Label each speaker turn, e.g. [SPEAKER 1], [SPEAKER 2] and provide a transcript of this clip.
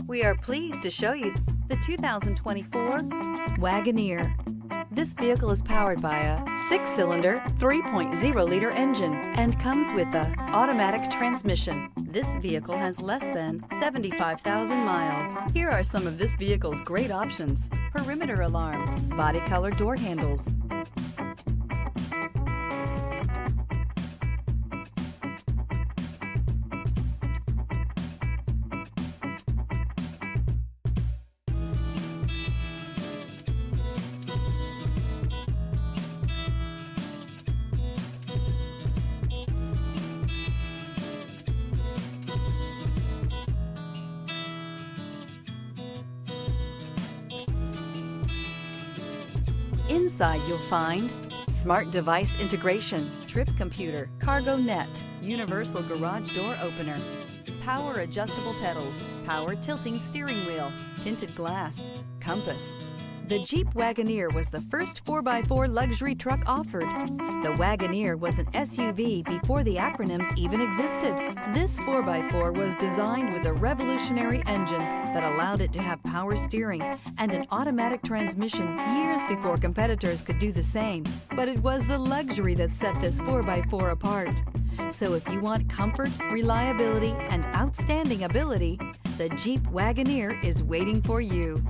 [SPEAKER 1] We are pleased to show you the 2024 Wagoneer. This vehicle is powered by a 6-cylinder, 3.0-liter engine and comes with an automatic transmission. This vehicle has less than 75,000 miles. Here are some of this vehicle's great options: perimeter alarm, body color door handles, Inside you'll find smart device integration, trip computer, cargo net, universal garage door opener, power adjustable pedals, power tilting steering wheel, tinted glass, compass. The Jeep Wagoneer was the first 4x4 luxury truck offered. The Wagoneer was an SUV before the acronyms even existed. This 4x4 was designed with a revolutionary engine that allowed it to have power steering and an automatic transmission years before competitors could do the same. But it was the luxury that set this 4x4 apart. So if you want comfort, reliability, and outstanding ability, the Jeep Wagoneer is waiting for you.